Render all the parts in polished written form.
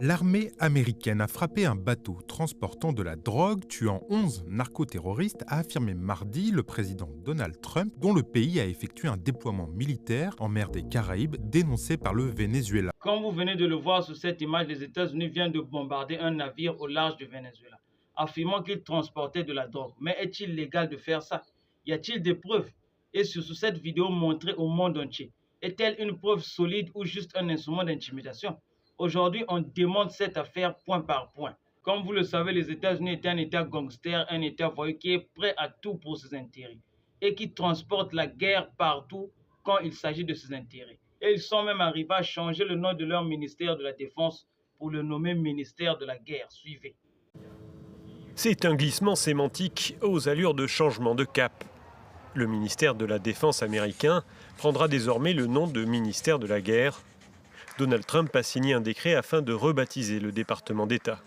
L'armée américaine a frappé un bateau transportant de la drogue, tuant 11 narcoterroristes, a affirmé mardi le président Donald Trump, dont le pays a effectué un déploiement militaire en mer des Caraïbes, dénoncé par le Venezuela. Comme vous venez de le voir sur cette image, les États-Unis viennent de bombarder un navire au large du Venezuela, affirmant qu'il transportait de la drogue. Mais est-il légal de faire ça? Y a-t-il des preuves? Et surtout, cette vidéo montrée au monde entier, est-elle une preuve solide ou juste un instrument d'intimidation? Aujourd'hui, on démonte cette affaire point par point. Comme vous le savez, les États-Unis est un État gangster, un État voyou qui est prêt à tout pour ses intérêts et qui transporte la guerre partout quand il s'agit de ses intérêts. Et ils sont même arrivés à changer le nom de leur ministère de la Défense pour le nommer ministère de la Guerre. Suivez. C'est un glissement sémantique aux allures de changement de cap. Le ministère de la Défense américain prendra désormais le nom de ministère de la Guerre. Donald Trump a signé un décret afin de rebaptiser le département d'État.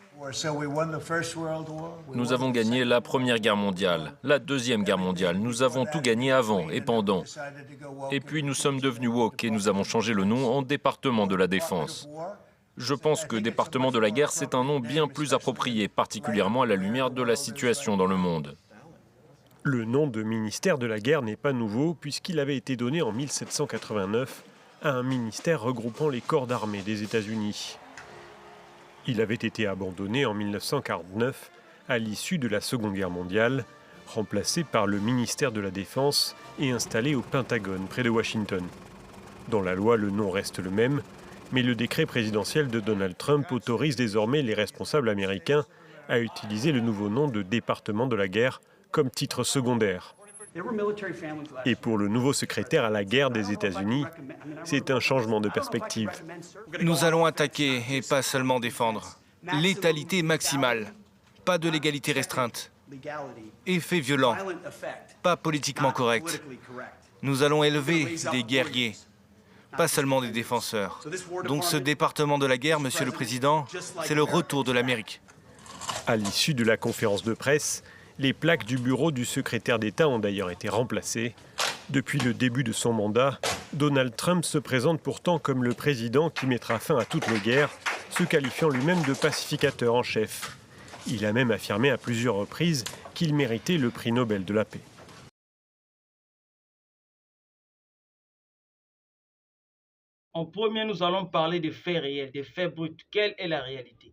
Nous avons gagné la Première Guerre mondiale, la Deuxième Guerre mondiale. Nous avons tout gagné avant et pendant. Et puis nous sommes devenus woke et nous avons changé le nom en département de la Défense. Je pense que département de la guerre, c'est un nom bien plus approprié, particulièrement à la lumière de la situation dans le monde. Le nom de ministère de la Guerre n'est pas nouveau puisqu'il avait été donné en 1789 à un ministère regroupant les corps d'armée des États-Unis. Il avait été abandonné en 1949 à l'issue de la Seconde Guerre mondiale, remplacé par le ministère de la Défense et installé au Pentagone près de Washington. Dans la loi, le nom reste le même, mais le décret présidentiel de Donald Trump autorise désormais les responsables américains à utiliser le nouveau nom de département de la guerre comme titre secondaire. Et pour le nouveau secrétaire à la guerre des États-Unis, c'est un changement de perspective. Nous allons attaquer et pas seulement défendre. Létalité maximale, pas de légalité restreinte. Effet violent, pas politiquement correct. Nous allons élever des guerriers, pas seulement des défenseurs. Donc ce département de la guerre, Monsieur le Président, c'est le retour de l'Amérique. À l'issue de la conférence de presse, les plaques du bureau du secrétaire d'État ont d'ailleurs été remplacées. Depuis le début de son mandat, Donald Trump se présente pourtant comme le président qui mettra fin à toutes les guerres, se qualifiant lui-même de pacificateur en chef. Il a même affirmé à plusieurs reprises qu'il méritait le prix Nobel de la paix. En premier, nous allons parler des faits réels, des faits bruts. Quelle est la réalité?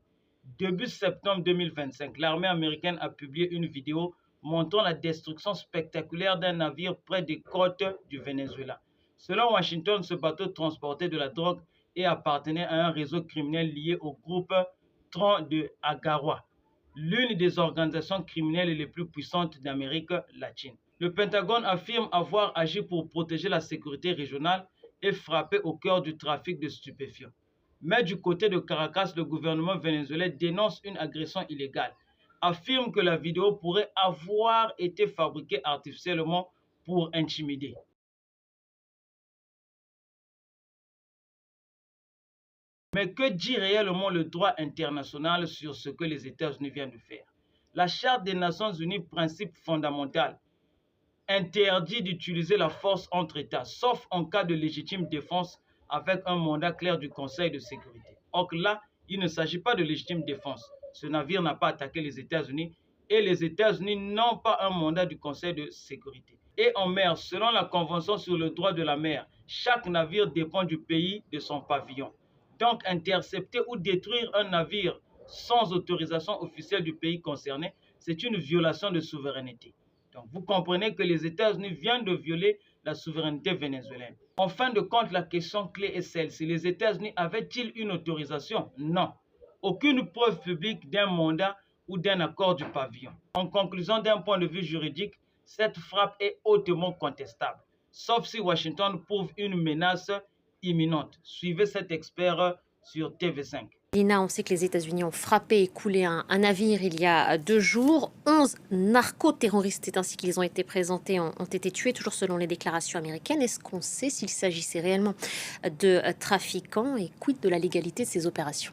Début septembre 2025, l'armée américaine a publié une vidéo montrant la destruction spectaculaire d'un navire près des côtes du Venezuela. Selon Washington, ce bateau transportait de la drogue et appartenait à un réseau criminel lié au groupe Tron de Agua, l'une des organisations criminelles les plus puissantes d'Amérique latine. Le Pentagone affirme avoir agi pour protéger la sécurité régionale et frapper au cœur du trafic de stupéfiants. Mais du côté de Caracas, le gouvernement vénézuélien dénonce une agression illégale, affirme que la vidéo pourrait avoir été fabriquée artificiellement pour intimider. Mais que dit réellement le droit international sur ce que les États-Unis viennent de faire? La Charte des Nations Unies, principe fondamental, interdit d'utiliser la force entre États, sauf en cas de légitime défense avec un mandat clair du Conseil de sécurité. Or là, il ne s'agit pas de légitime défense. Ce navire n'a pas attaqué les États-Unis et les États-Unis n'ont pas un mandat du Conseil de sécurité. Et en mer, selon la Convention sur le droit de la mer, chaque navire dépend du pays de son pavillon. Donc, intercepter ou détruire un navire sans autorisation officielle du pays concerné, c'est une violation de souveraineté. Donc, vous comprenez que les États-Unis viennent de violer la souveraineté vénézuélienne. En fin de compte, la question clé est celle-ci. Les États-Unis avaient-ils une autorisation? Non. Aucune preuve publique d'un mandat ou d'un accord du pavillon. En conclusion, d'un point de vue juridique, cette frappe est hautement contestable, sauf si Washington prouve une menace imminente. Suivez cet expert sur TV5. Lina, on sait que les États-Unis ont frappé et coulé un navire il y a 2 jours. 11 narcoterroristes, c'est ainsi qu'ils ont été présentés, ont été tués, toujours selon les déclarations américaines. Est-ce qu'on sait s'il s'agissait réellement de trafiquants et quid de la légalité de ces opérations?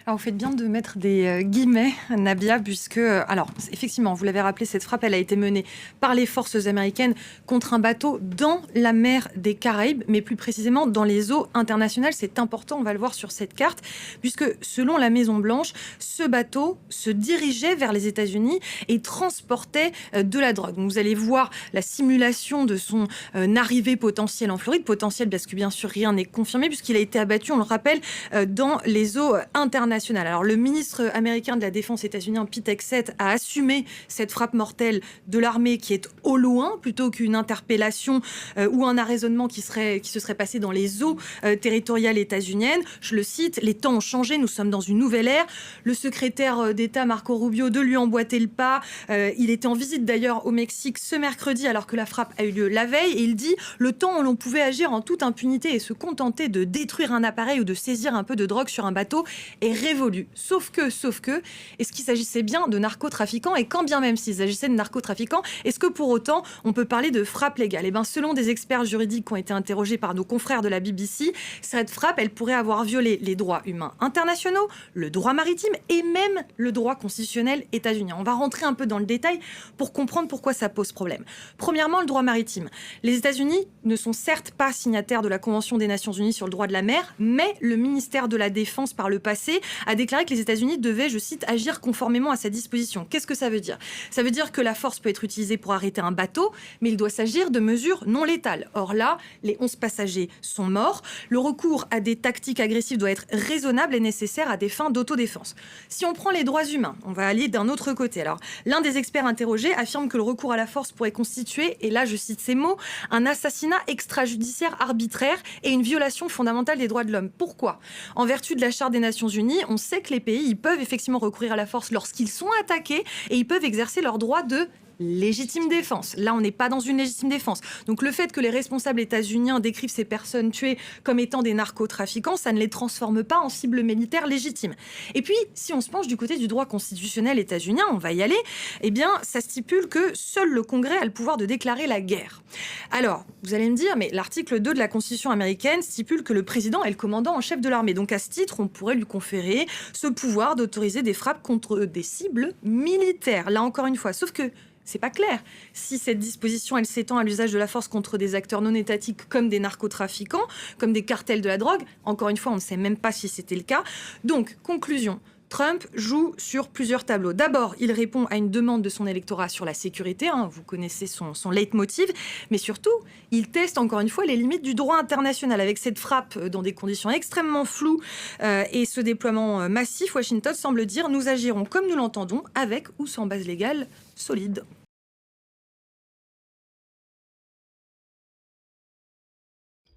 Alors, vous faites bien de mettre des guillemets, Nabia, puisque, alors, effectivement, vous l'avez rappelé, cette frappe, elle a été menée par les forces américaines contre un bateau dans la mer des Caraïbes, mais plus précisément dans les eaux internationales. C'est important, on va le voir sur cette carte, puisque selon la Maison-Blanche, ce bateau se dirigeait vers les États-Unis et transportait de la drogue. Donc, vous allez voir la simulation de son arrivée potentielle en Floride, potentielle parce que bien sûr rien n'est confirmé, puisqu'il a été abattu, on le rappelle, dans les eaux internationales. Alors le ministre américain de la Défense états-unien, Pete Hegseth, a assumé cette frappe mortelle de l'armée qui est au loin, plutôt qu'une interpellation ou un arraisonnement qui se serait passé dans les eaux territoriales états-uniennes. Je le cite, les temps ont changé, nous sommes dans une nouvelle ère. Le secrétaire d'État Marco Rubio de lui emboîter le pas. Il était en visite d'ailleurs au Mexique ce mercredi alors que la frappe a eu lieu la veille et il dit le temps où l'on pouvait agir en toute impunité et se contenter de détruire un appareil ou de saisir un peu de drogue sur un bateau est révolu. Sauf que, est-ce qu'il s'agissait bien de narcotrafiquants et quand bien même s'il s'agissait de narcotrafiquants, est-ce que pour autant on peut parler de frappe légale? Eh bien, selon des experts juridiques qui ont été interrogés par nos confrères de la BBC, cette frappe, elle pourrait avoir violé les droits humains internationaux, le droit maritime et même le droit constitutionnel états-unien. On va rentrer un peu dans le détail pour comprendre pourquoi ça pose problème. Premièrement, le droit maritime. Les États-Unis ne sont certes pas signataires de la Convention des Nations Unies sur le droit de la mer, mais le ministère de la Défense, par le passé, a déclaré que les États-Unis devaient, je cite, agir conformément à sa disposition. Qu'est-ce que ça veut dire? Ça veut dire que la force peut être utilisée pour arrêter un bateau, mais il doit s'agir de mesures non létales. Or là, les 11 passagers sont morts. Le recours à des tactiques agressives doit être raisonnable et nécessaire à des fins d'autodéfense. Si on prend les droits humains, on va aller d'un autre côté. Alors, l'un des experts interrogés affirme que le recours à la force pourrait constituer, et là je cite ces mots, un assassinat extrajudiciaire arbitraire et une violation fondamentale des droits de l'homme. Pourquoi? En vertu de la Charte des Nations Unies, on sait que les pays ils peuvent effectivement recourir à la force lorsqu'ils sont attaqués et ils peuvent exercer leur droit de légitime défense. Là, on n'est pas dans une légitime défense. Donc le fait que les responsables états-uniens décrivent ces personnes tuées comme étant des narcotrafiquants, ça ne les transforme pas en cibles militaires légitimes. Et puis, si on se penche du côté du droit constitutionnel états-unien, on va y aller, eh bien, ça stipule que seul le Congrès a le pouvoir de déclarer la guerre. Alors, vous allez me dire, mais l'article 2 de la Constitution américaine stipule que le président est le commandant en chef de l'armée. Donc à ce titre, on pourrait lui conférer ce pouvoir d'autoriser des frappes contre des cibles militaires. Là, encore une fois, sauf que c'est pas clair. Si cette disposition, elle s'étend à l'usage de la force contre des acteurs non étatiques comme des narcotrafiquants, comme des cartels de la drogue, encore une fois, on ne sait même pas si c'était le cas. Donc, conclusion. Trump joue sur plusieurs tableaux. D'abord, il répond à une demande de son électorat sur la sécurité, vous connaissez son leitmotiv, mais surtout, il teste encore une fois les limites du droit international. Avec cette frappe dans des conditions extrêmement floues et ce déploiement massif, Washington semble dire « nous agirons comme nous l'entendons, avec ou sans base légale solide ».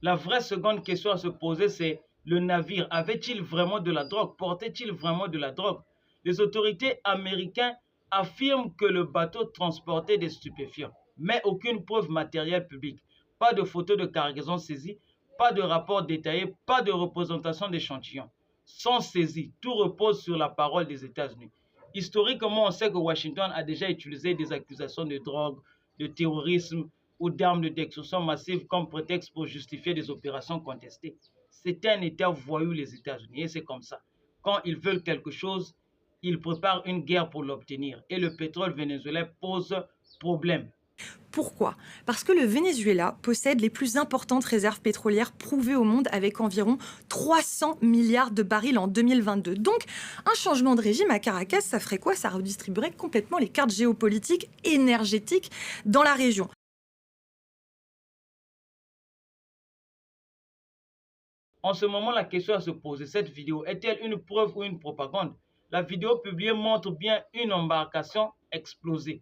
La vraie seconde question à se poser, c'est le navire avait-il vraiment de la drogue? Portait-il vraiment de la drogue? Les autorités américaines affirment que le bateau transportait des stupéfiants, mais aucune preuve matérielle publique. Pas de photos de cargaison saisie, pas de rapport détaillé, pas de représentation d'échantillons. Sans saisie, tout repose sur la parole des États-Unis. Historiquement, on sait que Washington a déjà utilisé des accusations de drogue, de terrorisme ou d'armes de destruction massive comme prétexte pour justifier des opérations contestées. C'est un État voyou, les États-Unis, et c'est comme ça. Quand ils veulent quelque chose, ils préparent une guerre pour l'obtenir. Et le pétrole vénézuélien pose problème. Pourquoi? Parce que le Venezuela possède les plus importantes réserves pétrolières prouvées au monde avec environ 300 milliards de barils en 2022. Donc, un changement de régime à Caracas, ça ferait quoi? Ça redistribuerait complètement les cartes géopolitiques, énergétiques dans la région. En ce moment, la question à se poser, cette vidéo est-elle une preuve ou une propagande? La vidéo publiée montre bien une embarcation explosée.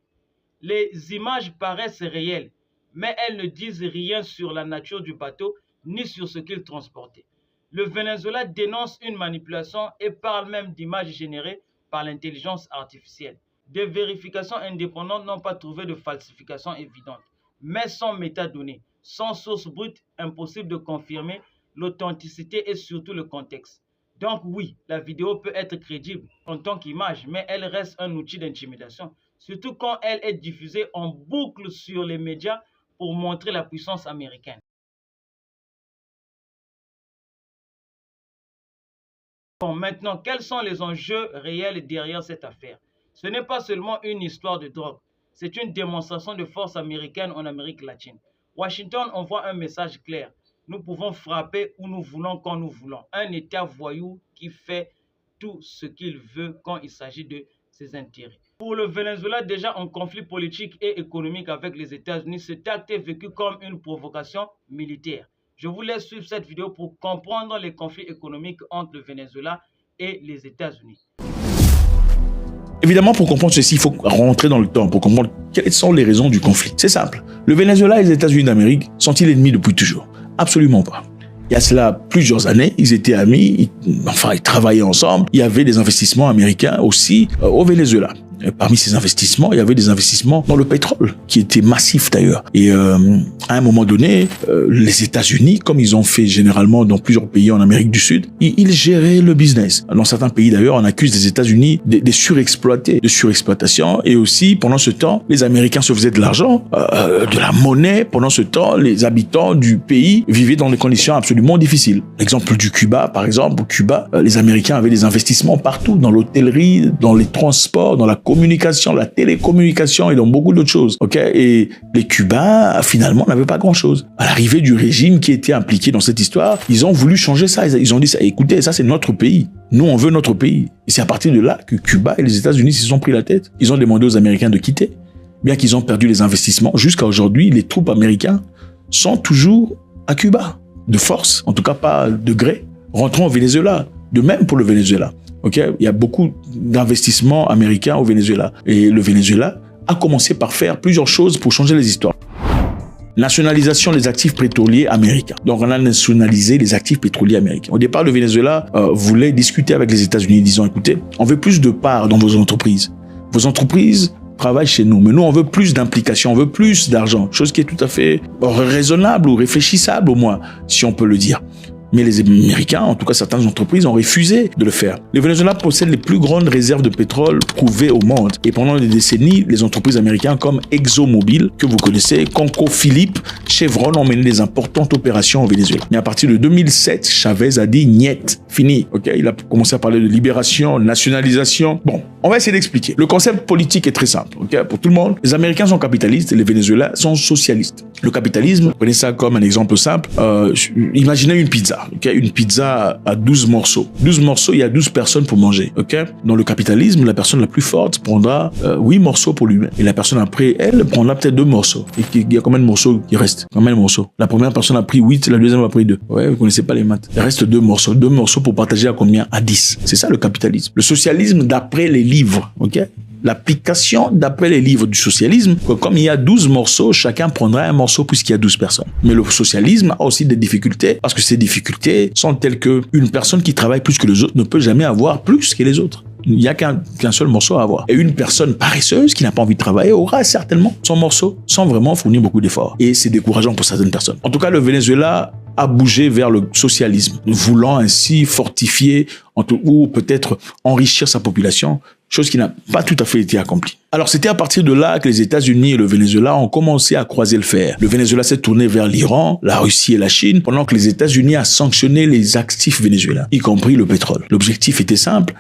Les images paraissent réelles, mais elles ne disent rien sur la nature du bateau ni sur ce qu'il transportait. Le Venezuela dénonce une manipulation et parle même d'images générées par l'intelligence artificielle. Des vérifications indépendantes n'ont pas trouvé de falsification évidente, mais sans métadonnées, sans source brute, impossible de confirmer l'authenticité et surtout le contexte. Donc oui, la vidéo peut être crédible en tant qu'image, mais elle reste un outil d'intimidation, surtout quand elle est diffusée en boucle sur les médias pour montrer la puissance américaine. Bon, maintenant, quels sont les enjeux réels derrière cette affaire? Ce n'est pas seulement une histoire de drogue, c'est une démonstration de force américaine en Amérique latine. Washington envoie un message clair. Nous pouvons frapper où nous voulons quand nous voulons. Un État voyou qui fait tout ce qu'il veut quand il s'agit de ses intérêts. Pour le Venezuela, déjà en conflit politique et économique avec les États-Unis, cet acte est vécu comme une provocation militaire. Je vous laisse suivre cette vidéo pour comprendre les conflits économiques entre le Venezuela et les États-Unis. Évidemment, pour comprendre ceci, il faut rentrer dans le temps pour comprendre quelles sont les raisons du conflit. C'est simple. Le Venezuela et les États-Unis d'Amérique sont-ils ennemis depuis toujours? Absolument pas. Il y a cela plusieurs années, ils étaient amis, ils travaillaient ensemble. Il y avait des investissements américains aussi au Venezuela. Et parmi ces investissements, il y avait des investissements dans le pétrole, qui étaient massifs d'ailleurs. Et à un moment donné, les États-Unis, comme ils ont fait généralement dans plusieurs pays en Amérique du Sud, ils géraient le business. Dans certains pays d'ailleurs, on accuse les États-Unis de surexploiter, de surexploitation. Et aussi, pendant ce temps, les Américains se faisaient de l'argent, de la monnaie. Pendant ce temps, les habitants du pays vivaient dans des conditions absolument difficiles. L'exemple du Cuba, par exemple, au Cuba, les Américains avaient des investissements partout, dans l'hôtellerie, dans les transports, dans la communication, la télécommunication et dans beaucoup d'autres choses. Et les Cubains, finalement, n'avaient pas grand-chose. À l'arrivée du régime qui était impliqué dans cette histoire, ils ont voulu changer ça. Ils ont dit, écoutez, ça c'est notre pays. Nous, on veut notre pays. Et c'est à partir de là que Cuba et les États-Unis se sont pris la tête. Ils ont demandé aux Américains de quitter. Bien qu'ils ont perdu les investissements, jusqu'à aujourd'hui, les troupes américaines sont toujours à Cuba. De force, en tout cas pas de gré. Rentrons au Venezuela. De même pour le Venezuela. Il y a beaucoup d'investissements américains au Venezuela. Et le Venezuela a commencé par faire plusieurs choses pour changer les histoires. Nationalisation des actifs pétroliers américains. Donc, on a nationalisé les actifs pétroliers américains. Au départ, le Venezuela voulait discuter avec les États-Unis, disant, écoutez, on veut plus de parts dans vos entreprises. Vos entreprises travaillent chez nous, mais nous, on veut plus d'implication, on veut plus d'argent. Chose qui est tout à fait raisonnable ou réfléchissable, au moins, si on peut le dire. Mais les Américains, en tout cas certaines entreprises, ont refusé de le faire. Le Venezuela possède les plus grandes réserves de pétrole prouvées au monde. Et pendant des décennies, les entreprises américaines comme ExxonMobil, que vous connaissez, ConocoPhillips, Chevron ont mené des importantes opérations au Venezuela. Mais à partir de 2007, Chavez a dit « niet ». Fini. Il a commencé à parler de libération, nationalisation. Bon, on va essayer d'expliquer. Le concept politique est très simple. Pour tout le monde, les Américains sont capitalistes et les Vénézuéliens sont socialistes. Le capitalisme, prenez ça comme un exemple simple. Imaginez une pizza. Une pizza à 12 morceaux. 12 morceaux, il y a 12 personnes pour manger. Dans le capitalisme, la personne la plus forte prendra 8 morceaux pour lui-même. Et la personne après elle prendra peut-être 2 morceaux. Et il y a combien de morceaux qui restent? Combien de morceaux? La première personne a pris 8, la deuxième a pris 2. Vous connaissez pas les maths. Il reste 2 morceaux. 2 morceaux pour partager à combien? À 10. C'est ça le capitalisme. Le socialisme d'après les livres. L'application d'après les livres du socialisme, comme il y a 12 morceaux, chacun prendra un morceau puisqu'il y a 12 personnes. Mais le socialisme a aussi des difficultés parce que ces difficultés sont telles que une personne qui travaille plus que les autres ne peut jamais avoir plus que les autres. Il n'y a qu'un seul morceau à avoir. Et une personne paresseuse qui n'a pas envie de travailler aura certainement son morceau sans vraiment fournir beaucoup d'efforts. Et c'est décourageant pour certaines personnes. En tout cas, le Venezuela a bougé vers le socialisme, voulant ainsi fortifier ou peut-être enrichir sa population, chose qui n'a pas tout à fait été accomplie. Alors c'était à partir de là que les États-Unis et le Venezuela ont commencé à croiser le fer. Le Venezuela s'est tourné vers l'Iran, la Russie et la Chine, pendant que les États-Unis ont sanctionné les actifs vénézuéliens, y compris le pétrole. L'objectif était simple,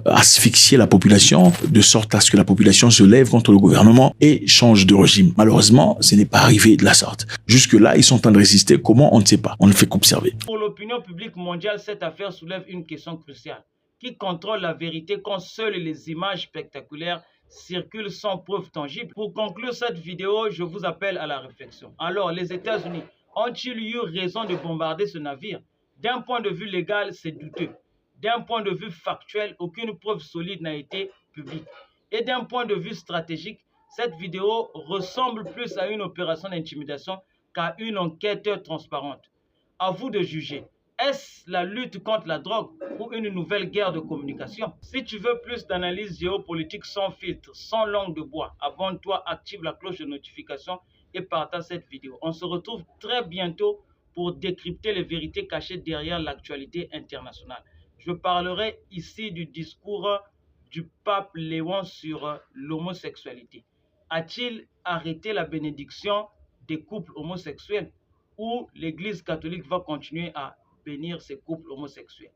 asphyxier la population, de sorte à ce que la population se lève contre le gouvernement et change de régime. Malheureusement, ce n'est pas arrivé de la sorte. Jusque-là, ils sont en train de résister. Comment? On ne sait pas. On ne fait qu'observer. Pour l'opinion publique mondiale, cette affaire soulève une question cruciale. Qui contrôle la vérité quand seules les images spectaculaires circulent sans preuve tangible? Pour conclure cette vidéo, je vous appelle à la réflexion. Alors, les États-Unis ont-ils eu raison de bombarder ce navire? D'un point de vue légal, c'est douteux. D'un point de vue factuel, aucune preuve solide n'a été publique. Et d'un point de vue stratégique, cette vidéo ressemble plus à une opération d'intimidation qu'à une enquête transparente. À vous de juger. Est-ce la lutte contre la drogue ou une nouvelle guerre de communication? Si tu veux plus d'analyse géopolitique sans filtre, sans langue de bois, abonne-toi, active la cloche de notification et partage cette vidéo. On se retrouve très bientôt pour décrypter les vérités cachées derrière l'actualité internationale. Je parlerai ici du discours du pape Léon sur l'homosexualité. A-t-il arrêté la bénédiction des couples homosexuels ou l'Église catholique va continuer à bénir ces couples homosexuels?